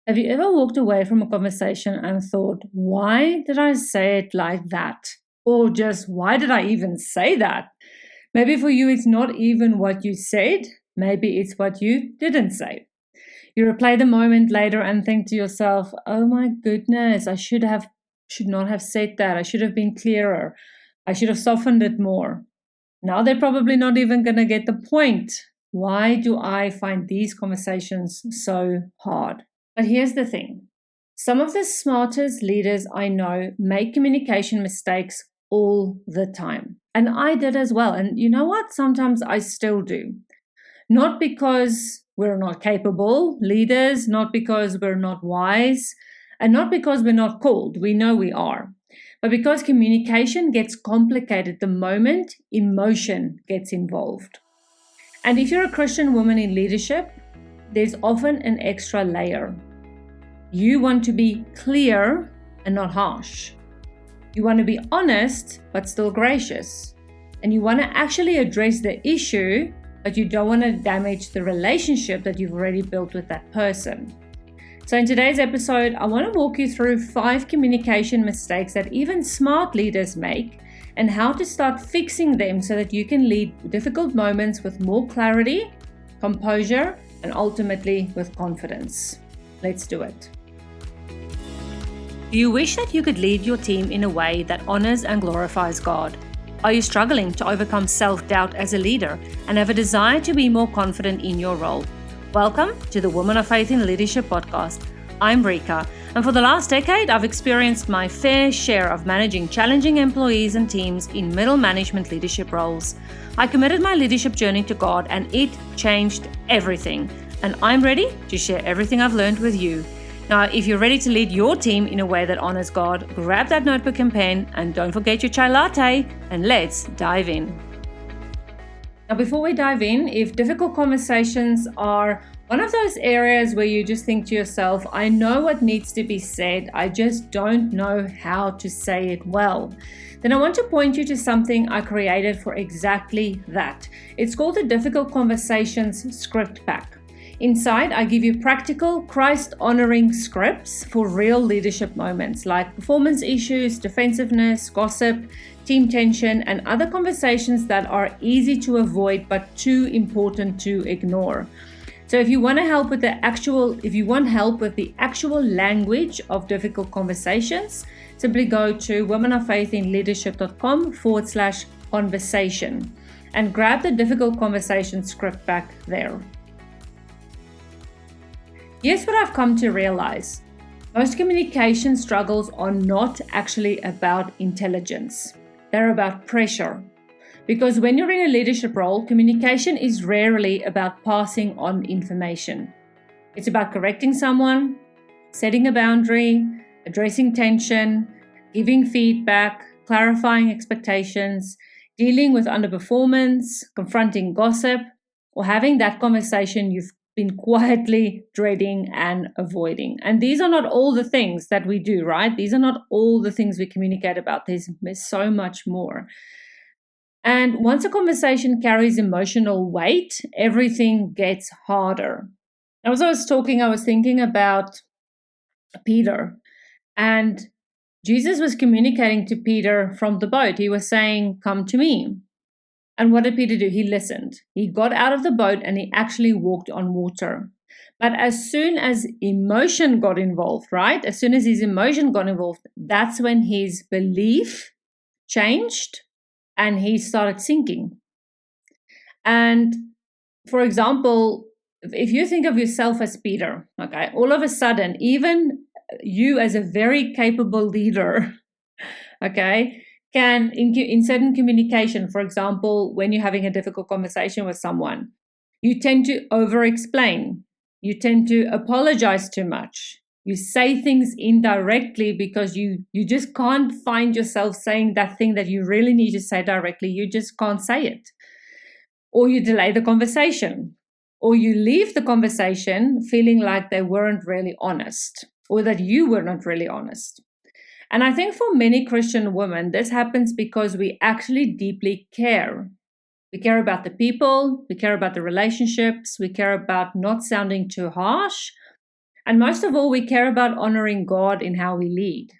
Have you ever walked away from a conversation and thought, why did I say it like that? Or just, why did I even say that? Maybe for you, it's not even what you said. Maybe it's what you didn't say. You replay the moment later and think to yourself, oh my goodness, I should not have said that. I should have been clearer. I should have softened it more. Now they're probably not even going to get the point. Why do I find these conversations so hard? But here's the thing. Some of the smartest leaders I know make communication mistakes all the time. And I did as well. And you know what? Sometimes I still do. Not because we're not capable leaders, not because we're not wise, and not because we're not called. We know we are. But because communication gets complicated the moment emotion gets involved. And if you're a Christian woman in leadership, there's often an extra layer. You want to be clear and not harsh. You want to be honest, but still gracious. And you want to actually address the issue, but you don't want to damage the relationship that you've already built with that person. So in today's episode, I want to walk you through 5 communication mistakes that even smart leaders make and how to start fixing them so that you can lead difficult moments with more clarity, composure, and ultimately with confidence. Let's do it. Do you wish that you could lead your team in a way that honors and glorifies God? Are you struggling to overcome self-doubt as a leader and have a desire to be more confident in your role? Welcome to the Woman of Faith in Leadership podcast. I'm Rika, and for the last decade, I've experienced my fair share of managing challenging employees and teams in middle management leadership roles. I committed my leadership journey to God, and it changed everything. And I'm ready to share everything I've learned with you. Now, if you're ready to lead your team in a way that honors God, grab that notebook and pen, and don't forget your chai latte, and let's dive in. Now, before we dive in, if difficult conversations are one of those areas where you just think to yourself, I know what needs to be said, I just don't know how to say it well, then I want to point you to something I created for exactly that. It's called the Difficult Conversations Script Pack. Inside, I give you practical, Christ-honoring scripts for real leadership moments like performance issues, defensiveness, gossip, team tension, and other conversations that are easy to avoid but too important to ignore. So if you want help with the actual language of difficult conversations, simply go to womanoffaithinleadership.com/conversation and grab the Difficult Conversation script back there. Here's what I've come to realize. Most communication struggles are not actually about intelligence. They're about pressure. Because when you're in a leadership role, communication is rarely about passing on information. It's about correcting someone, setting a boundary, addressing tension, giving feedback, clarifying expectations, dealing with underperformance, confronting gossip, or having that conversation you've been quietly dreading and avoiding. And these are not all the things that we do, right? These are not all the things we communicate about. There's so much more. And once a conversation carries emotional weight, everything gets harder. As I was talking, I was thinking about Peter. And Jesus was communicating to Peter from the boat. He was saying, come to me. And what did Peter do? He listened. He got out of the boat and he actually walked on water. But as soon as emotion got involved, right? As soon as his emotion got involved, that's when his belief changed and he started sinking. And for example, if you think of yourself as Peter, okay, all of a sudden, even you as a very capable leader, okay, can, in certain communication, for example, when you're having a difficult conversation with someone, you tend to over-explain. You tend to apologize too much. You say things indirectly because you just can't find yourself saying that thing that you really need to say directly. You just can't say it. Or you delay the conversation. Or you leave the conversation feeling like they weren't really honest or that you were not really honest. And I think for many Christian women, this happens because we actually deeply care. We care about the people, we care about the relationships, we care about not sounding too harsh, And most of all, we care about honoring God in how we lead.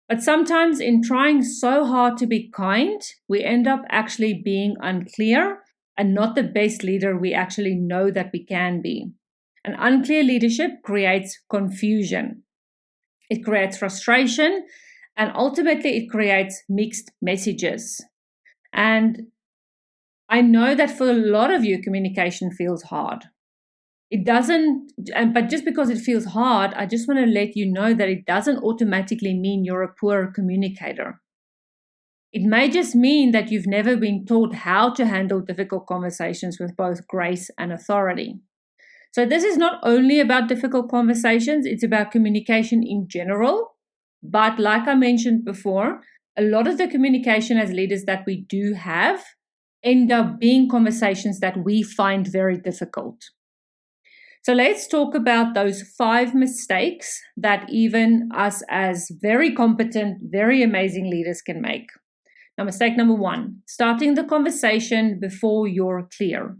But sometimes in trying so hard to be kind, we end up actually being unclear and not the best leader we actually know that we can be. And unclear leadership creates confusion. It creates frustration, and ultimately it creates mixed messages. And I know that for a lot of you, communication feels hard. It doesn't, but just because it feels hard, I just want to let you know that it doesn't automatically mean you're a poor communicator. It may just mean that you've never been taught how to handle difficult conversations with both grace and authority. So this is not only about difficult conversations, it's about communication in general. But like I mentioned before, a lot of the communication as leaders that we do have end up being conversations that we find very difficult. So let's talk about those 5 mistakes that even us as very competent, very amazing leaders can make. Now, mistake number 1, starting the conversation before you're clear.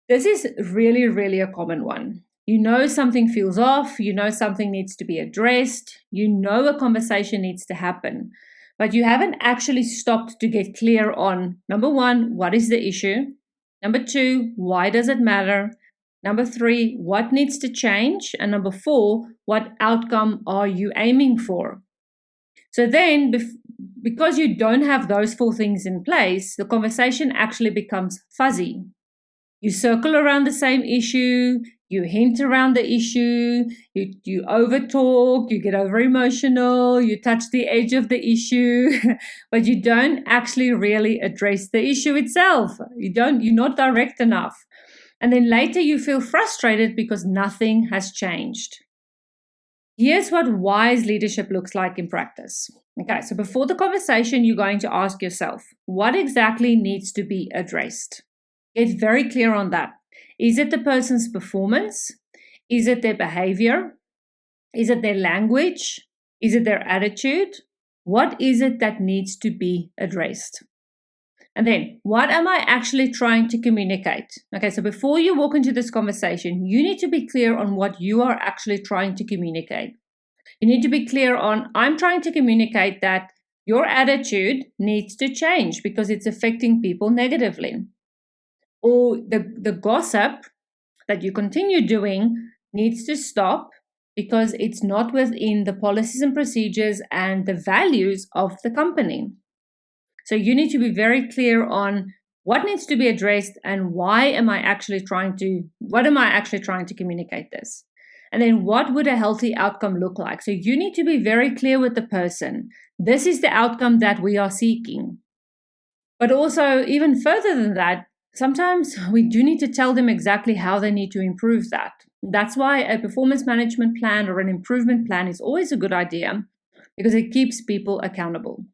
This is really, really a common one. You know something feels off, you know something needs to be addressed, you know a conversation needs to happen, but you haven't actually stopped to get clear on, number 1, what is the issue? Number 2, why does it matter? Number 3, what needs to change? And number 4, what outcome are you aiming for? So then, because you don't have those 4 things in place, the conversation actually becomes fuzzy. You circle around the same issue, you hint around the issue, you overtalk, you get over emotional, you touch the edge of the issue, but you don't actually really address the issue itself. You're not direct enough. And then later you feel frustrated because nothing has changed. Here's what wise leadership looks like in practice. Okay, so before the conversation, you're going to ask yourself, what exactly needs to be addressed? Get very clear on that. Is it the person's performance? Is it their behavior? Is it their language? Is it their attitude? What is it that needs to be addressed? And then, what am I actually trying to communicate? Okay, so before you walk into this conversation, you need to be clear on what you are actually trying to communicate. You need to be clear on, I'm trying to communicate that your attitude needs to change because it's affecting people negatively. Or the gossip that you continue doing needs to stop because it's not within the policies and procedures and the values of the company. So you need to be very clear on what needs to be addressed and what am I actually trying to communicate this? And then what would a healthy outcome look like? So you need to be very clear with the person. This is the outcome that we are seeking. But also, even further than that, sometimes we do need to tell them exactly how they need to improve that. That's why a performance management plan or an improvement plan is always a good idea because it keeps people accountable.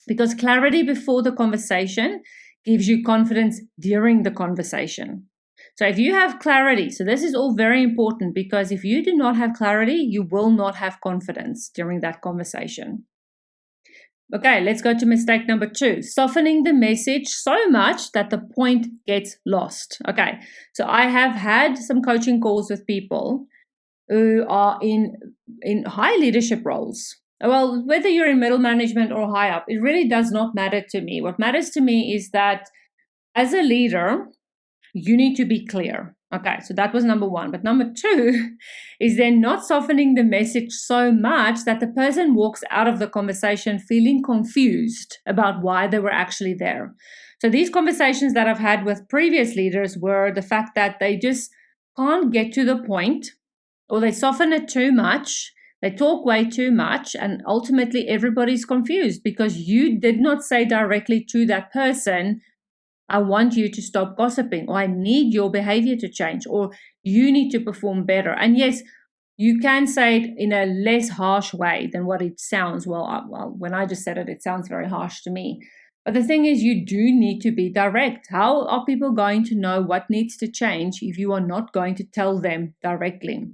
Because clarity before the conversation gives you confidence during the conversation. So if you have clarity, so this is all very important because if you do not have clarity, you will not have confidence during that conversation. Okay, let's go to mistake number 2, softening the message so much that the point gets lost. Okay, so I have had some coaching calls with people who are in high leadership roles. Well, whether you're in middle management or high up, it really does not matter to me. What matters to me is that as a leader, you need to be clear. Okay, so that was number 1. But number 2 is then not softening the message so much that the person walks out of the conversation feeling confused about why they were actually there. So these conversations that I've had with previous leaders were the fact that they just can't get to the point, or they soften it too much. They talk way too much, and ultimately everybody's confused because you did not say directly to that person, I want you to stop gossiping, or I need your behavior to change, or you need to perform better. And yes, you can say it in a less harsh way than what it sounds. Well, when I just said it, it sounds very harsh to me. But the thing is, you do need to be direct. How are people going to know what needs to change if you are not going to tell them directly?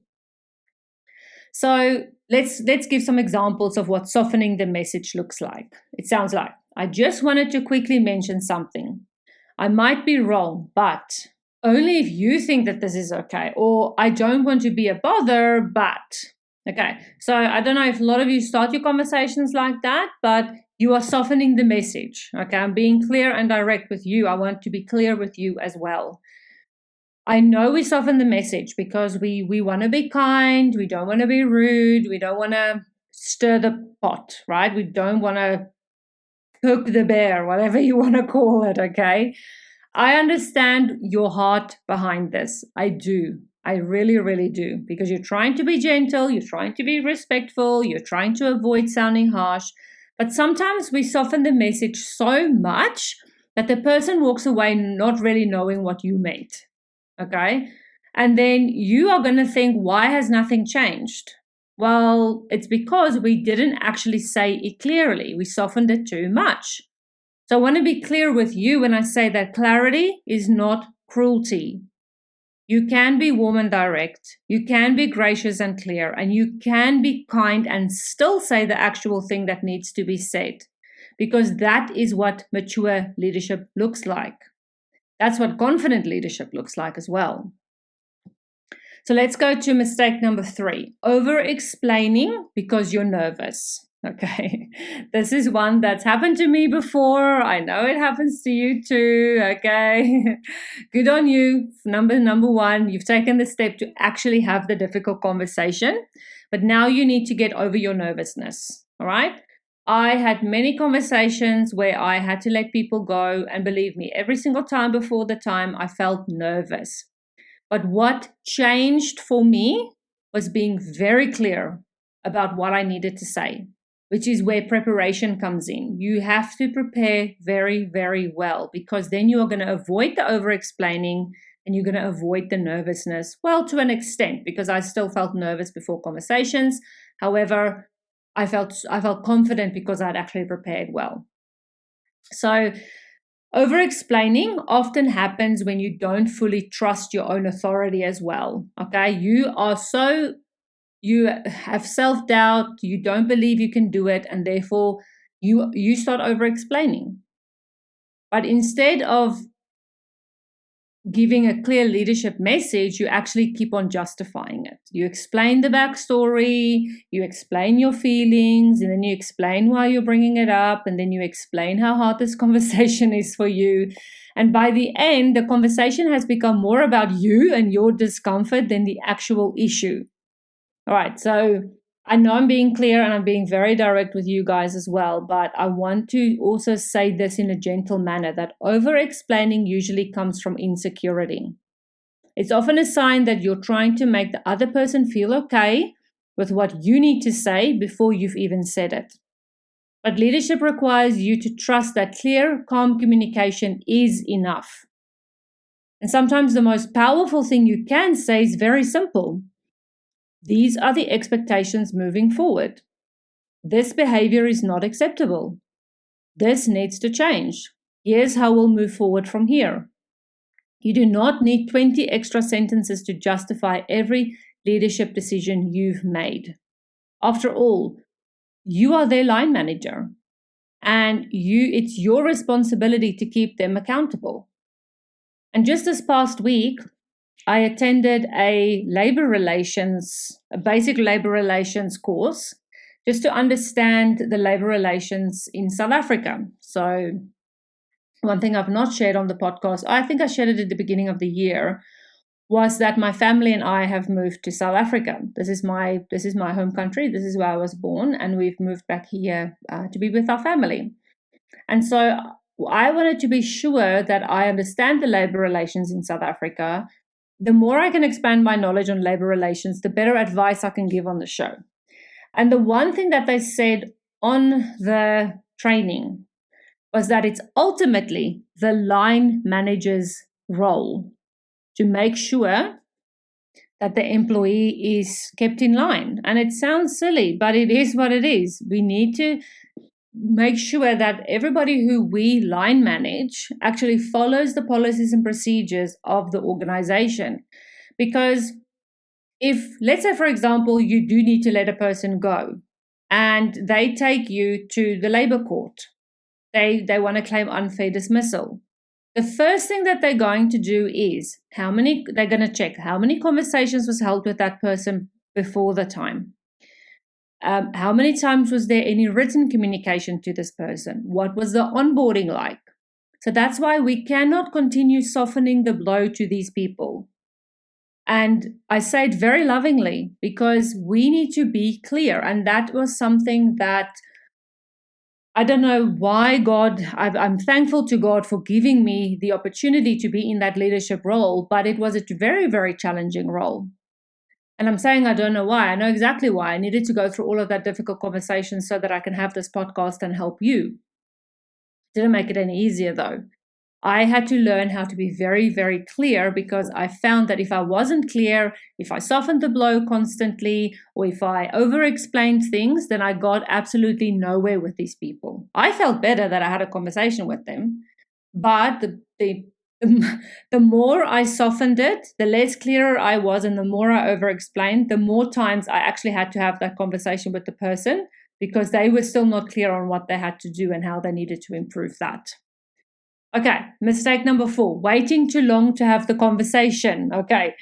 So let's give some examples of what softening the message looks like. It sounds like, I just wanted to quickly mention something. I might be wrong, but only if you think that this is okay, or I don't want to be a bother, but. Okay, so I don't know if a lot of you start your conversations like that, but you are softening the message. Okay, I'm being clear and direct with you. I want to be clear with you as well. I know we soften the message because we want to be kind, we don't want to be rude, we don't want to stir the pot, right? We don't want to cook the bear, whatever you want to call it, okay? I understand your heart behind this. I do. I really, really do. Because you're trying to be gentle, you're trying to be respectful, you're trying to avoid sounding harsh. But sometimes we soften the message so much that the person walks away not really knowing what you meant. Okay? And then you are going to think, why has nothing changed? Well, it's because we didn't actually say it clearly. We softened it too much. So I want to be clear with you when I say that clarity is not cruelty. You can be warm and direct, you can be gracious and clear, and you can be kind and still say the actual thing that needs to be said, because that is what mature leadership looks like. That's what confident leadership looks like as well. So let's go to mistake number 3, over-explaining because you're nervous. Okay, this is one that's happened to me before. I know it happens to you too. Okay, good on you. Number 1, you've taken the step to actually have the difficult conversation, but now you need to get over your nervousness. All right. I had many conversations where I had to let people go, and believe me, every single time before the time I felt nervous. But what changed for me was being very clear about what I needed to say, which is where preparation comes in. You have to prepare very, very well, because then you are going to avoid the over-explaining and you're going to avoid the nervousness. Well, to an extent, because I still felt nervous before conversations. However, I felt confident because I'd actually prepared well. So over-explaining often happens when you don't fully trust your own authority as well. Okay, you have self-doubt, you don't believe you can do it, and therefore you start over-explaining. But instead of giving a clear leadership message, you actually keep on justifying it. You explain the backstory, you explain your feelings, and then you explain why you're bringing it up, and then you explain how hard this conversation is for you. And by the end, the conversation has become more about you and your discomfort than the actual issue. All right, so I know I'm being clear and I'm being very direct with you guys as well, but I want to also say this in a gentle manner, that over-explaining usually comes from insecurity. It's often a sign that you're trying to make the other person feel okay with what you need to say before you've even said it. But leadership requires you to trust that clear, calm communication is enough. And sometimes the most powerful thing you can say is very simple. These are the expectations moving forward. This behavior is not acceptable. This needs to change. Here's how we'll move forward from here. You do not need 20 extra sentences to justify every leadership decision you've made. After all, you are their line manager, and it's your responsibility to keep them accountable. And just this past week, I attended a basic labor relations course, just to understand the labor relations in South Africa. So one thing I've not shared on the podcast, I think I shared it at the beginning of the year, was that my family and I have moved to South Africa. This is my home country. This is where I was born, and we've moved back here to be with our family. And so I wanted to be sure that I understand the labor relations in South Africa. The more I can expand my knowledge on labor relations, the better advice I can give on the show. And the one thing that they said on the training was that it's ultimately the line manager's role to make sure that the employee is kept in line. And it sounds silly, but it is what it is. We need to make sure that everybody who we line manage actually follows the policies and procedures of the organization. Because if, let's say, for example, you do need to let a person go and they take you to the labor court, they want to claim unfair dismissal. the first thing that they're going to do is they're going to check how many conversations was held with that person before the time. How many times was there any written communication to this person? What was the onboarding like? So that's why we cannot continue softening the blow to these people. And I say it very lovingly because we need to be clear. And that was something that I don't know why I'm thankful to God for giving me the opportunity to be in that leadership role, but it was a very, very challenging role. And I'm saying I don't know why. I know exactly why. I needed to go through all of that difficult conversation so that I can have this podcast and help you. Didn't make it any easier though. I had to learn how to be very, very clear because I found that if I wasn't clear, if I softened the blow constantly, or if I over-explained things, then I got absolutely nowhere with these people. I felt better that I had a conversation with them, but the more I softened it, the less clearer I was, and the more I over-explained, the more times I actually had to have that conversation with the person because they were still not clear on what they had to do and how they needed to improve that. Okay, mistake number 4, waiting too long to have the conversation. Okay,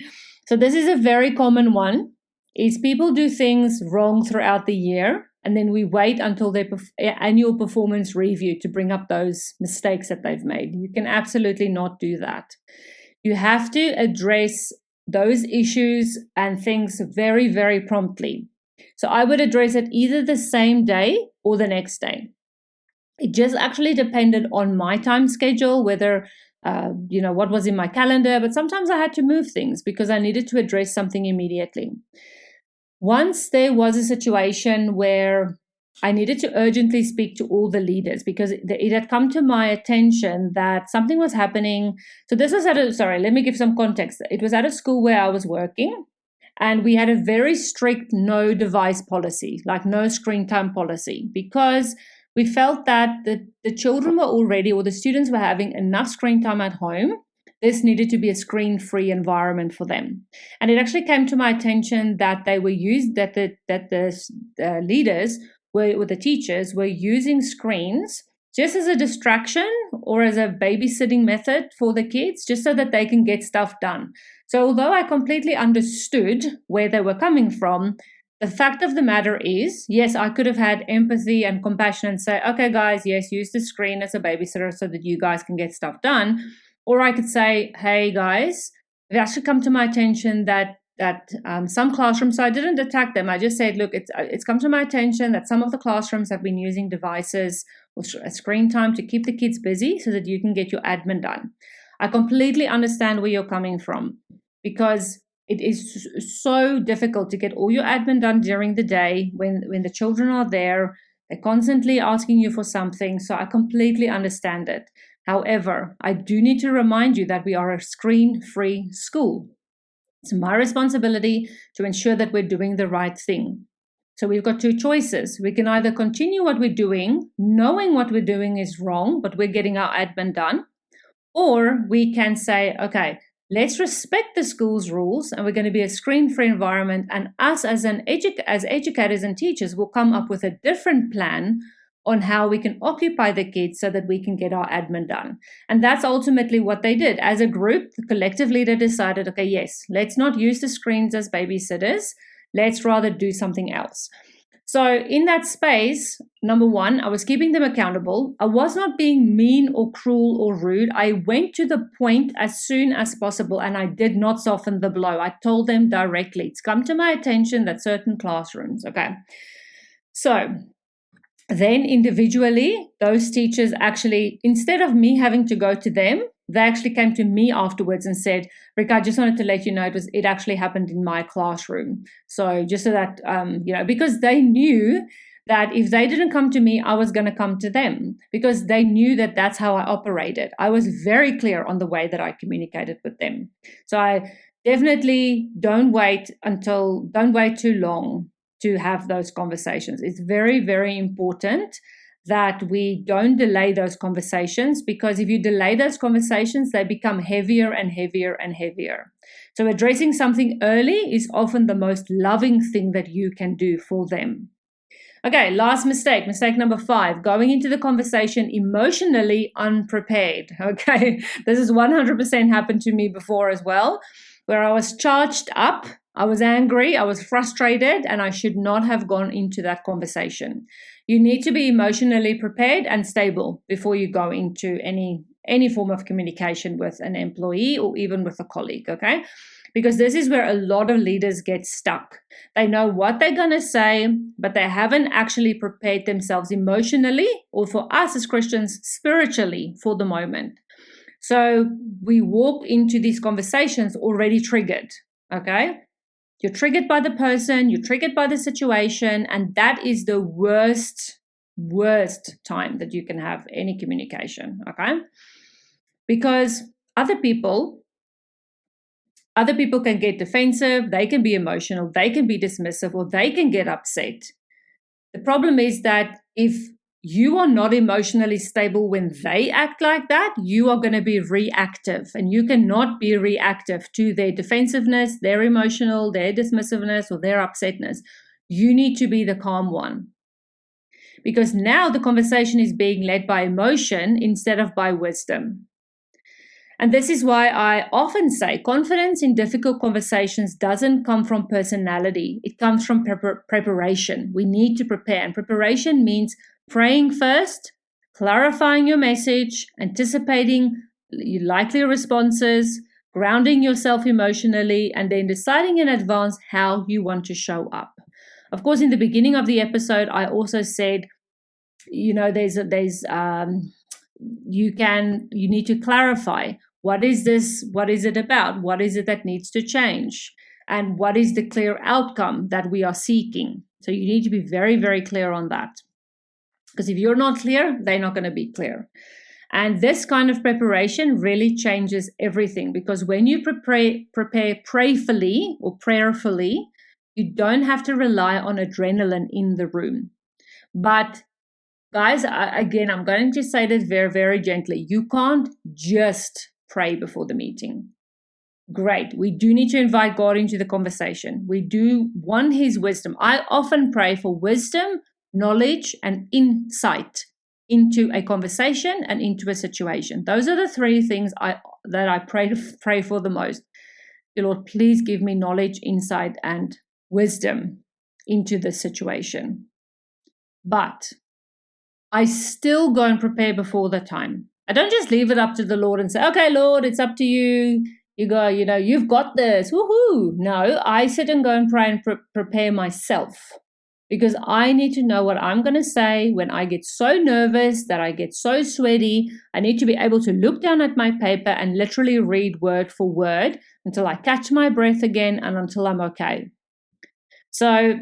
so this is a very common one, is people do things wrong throughout the year, and then we wait until their annual performance review to bring up those mistakes that they've made. You can absolutely not do that. You have to address those issues and things very, very promptly. So I would address it either the same day or the next day. It just actually depended on my time schedule, whether, what was in my calendar. But sometimes I had to move things because I needed to address something immediately. Once there was a situation where I needed to urgently speak to all the leaders because it had come to my attention that something was happening. So this was let me give some context. It was at a school where I was working. And we had a very strict no device policy, like no screen time policy, because we felt that the children were already, or the students were having enough screen time at home. This needed to be a screen-free environment for them. And it actually came to my attention that they were the leaders or the teachers were using screens just as a distraction or as a babysitting method for the kids, just so that they can get stuff done. So although I completely understood where they were coming from, the fact of the matter is, yes, I could have had empathy and compassion and say, okay, guys, yes, use the screen as a babysitter so that you guys can get stuff done. Or I could say, hey, guys, it actually come to my attention that some classrooms, so I didn't attack them. I just said, look, it's come to my attention that some of the classrooms have been using devices or screen time to keep the kids busy so that you can get your admin done. I completely understand where you're coming from because it is so difficult to get all your admin done during the day when the children are there. They're constantly asking you for something, so I completely understand it. However, I do need to remind you that we are a screen-free school. It's my responsibility to ensure that we're doing the right thing. So we've got 2 choices. We can either continue what we're doing, knowing what we're doing is wrong, but we're getting our admin done, or we can say, okay, let's respect the school's rules and we're going to be a screen-free environment, and us as educators and teachers will come up with a different plan on how we can occupy the kids so that we can get our admin done. And that's ultimately what they did. As a group, the collective leader decided, okay, yes, let's not use the screens as babysitters. Let's rather do something else. So in that space, number 1, I was keeping them accountable. I was not being mean or cruel or rude. I went to the point as soon as possible, and I did not soften the blow. I told them directly. It's come to my attention that certain classrooms, okay. So then individually, those teachers actually, instead of me having to go to them, they actually came to me afterwards and said, Rika, I just wanted to let you know it actually happened in my classroom. So just so that, because they knew that if they didn't come to me, I was going to come to them because they knew that that's how I operated. I was very clear on the way that I communicated with them. So I definitely don't wait too long to have those conversations. It's very, very important that we don't delay those conversations, because if you delay those conversations, they become heavier and heavier and heavier. So addressing something early is often the most loving thing that you can do for them. Okay, last mistake number 5, going into the conversation emotionally unprepared. Okay, this has 100% happened to me before as well, where I was charged up, I was angry, I was frustrated, and I should not have gone into that conversation. You need to be emotionally prepared and stable before you go into any form of communication with an employee or even with a colleague, okay? Because this is where a lot of leaders get stuck. They know what they're going to say, but they haven't actually prepared themselves emotionally, or for us as Christians, spiritually for the moment. So we walk into these conversations already triggered, okay? You're triggered by the person, you're triggered by the situation, and that is the worst time that you can have any communication, okay? Because other people can get defensive, they can be emotional, they can be dismissive, or they can get upset. The problem is that if you are not emotionally stable when they act like that, you are going to be reactive, and you cannot be reactive to their defensiveness, their emotional, their dismissiveness, or their upsetness. You need to be the calm one. Because now the conversation is being led by emotion instead of by wisdom. And this is why I often say confidence in difficult conversations doesn't come from personality. It comes from preparation. We need to prepare. And preparation means praying first, clarifying your message, anticipating likely responses, grounding yourself emotionally, and then deciding in advance how you want to show up. Of course, in the beginning of the episode, I also said, you need to clarify. What is this? What is it about? What is it that needs to change? And what is the clear outcome that we are seeking? So you need to be very, very clear on that. Because if you're not clear, they're not going to be clear. And this kind of preparation really changes everything. Because when you prepare prayerfully, you don't have to rely on adrenaline in the room. But guys, again, I'm going to say this very, very gently. You can't just pray before the meeting. Great. We do need to invite God into the conversation. We do want His wisdom. I often pray for wisdom, knowledge, and insight into a conversation and into a situation. Those are the 3 things that I pray for the most. Dear Lord, please give me knowledge, insight, and wisdom into the situation. But I still go and prepare before the time. I don't just leave it up to the Lord and say, okay, Lord, it's up to you. You go, you've got this. Woohoo. No, I sit and go and pray and prepare myself, because I need to know what I'm going to say when I get so nervous that I get so sweaty. I need to be able to look down at my paper and literally read word for word until I catch my breath again and until I'm okay. So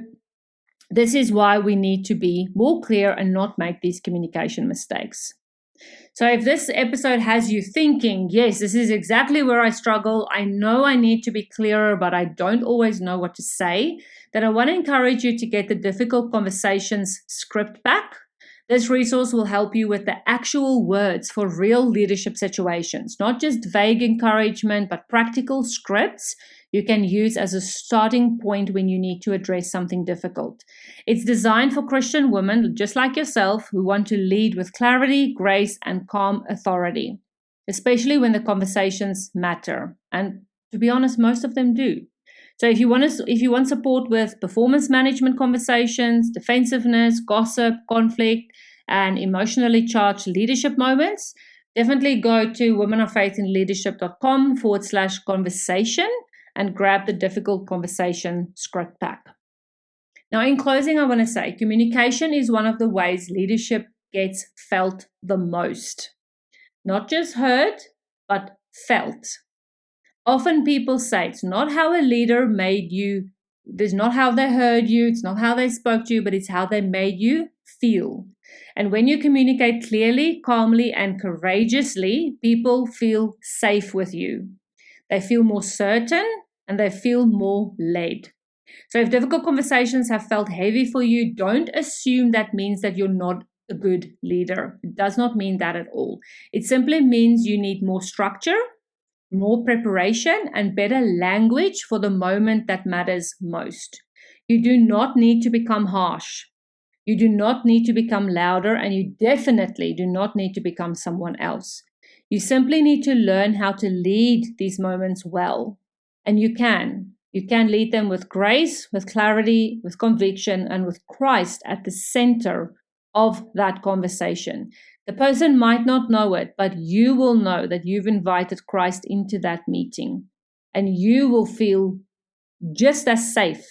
this is why we need to be more clear and not make these communication mistakes. So if this episode has you thinking, yes, this is exactly where I struggle, I know I need to be clearer, but I don't always know what to say, then I want to encourage you to get the Difficult Conversations script back. This resource will help you with the actual words for real leadership situations, not just vague encouragement, but practical scripts you can use as a starting point when you need to address something difficult. It's designed for Christian women, just like yourself, who want to lead with clarity, grace, and calm authority, especially when the conversations matter. And to be honest, most of them do. So if you want support with performance management conversations, defensiveness, gossip, conflict, and emotionally charged leadership moments, definitely go to womenoffaithinleadership.com/conversation and grab the Difficult Conversation script pack. Now, in closing, I want to say communication is one of the ways leadership gets felt the most. Not just heard, but felt. Often people say it's not how a leader made you, it's not how they heard you, it's not how they spoke to you, but it's how they made you feel. And when you communicate clearly, calmly, and courageously, people feel safe with you. They feel more certain and they feel more led. So if difficult conversations have felt heavy for you, don't assume that means that you're not a good leader. It does not mean that at all. It simply means you need more structure, more preparation, and better language for the moment that matters most. You do not need to become harsh. You do not need to become louder, and you definitely do not need to become someone else. You simply need to learn how to lead these moments well. And you can. You can lead them with grace, with clarity, with conviction, and with Christ at the center of that conversation. The person might not know it, but you will know that you've invited Christ into that meeting. And you will feel just as safe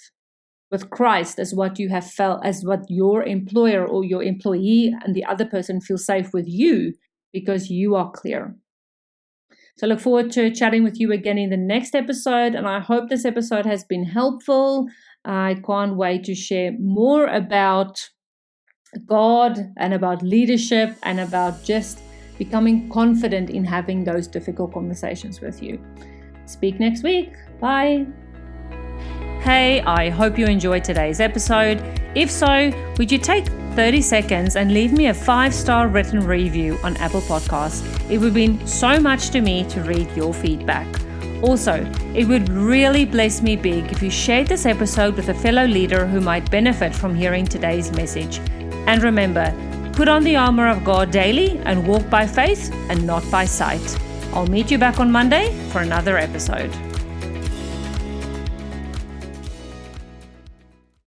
with Christ as what you have felt, as what your employer or your employee and the other person feel safe with you, because you are clear. So I look forward to chatting with you again in the next episode, and I hope this episode has been helpful. I can't wait to share more about God and about leadership and about just becoming confident in having those difficult conversations with you. Speak next week. Bye. Hey, I hope you enjoyed today's episode. If so, would you take 30 seconds and leave me a 5-star written review on Apple Podcasts? It would mean so much to me to read your feedback. Also, it would really bless me big if you shared this episode with a fellow leader who might benefit from hearing today's message. And remember, put on the armor of God daily and walk by faith and not by sight. I'll meet you back on Monday for another episode.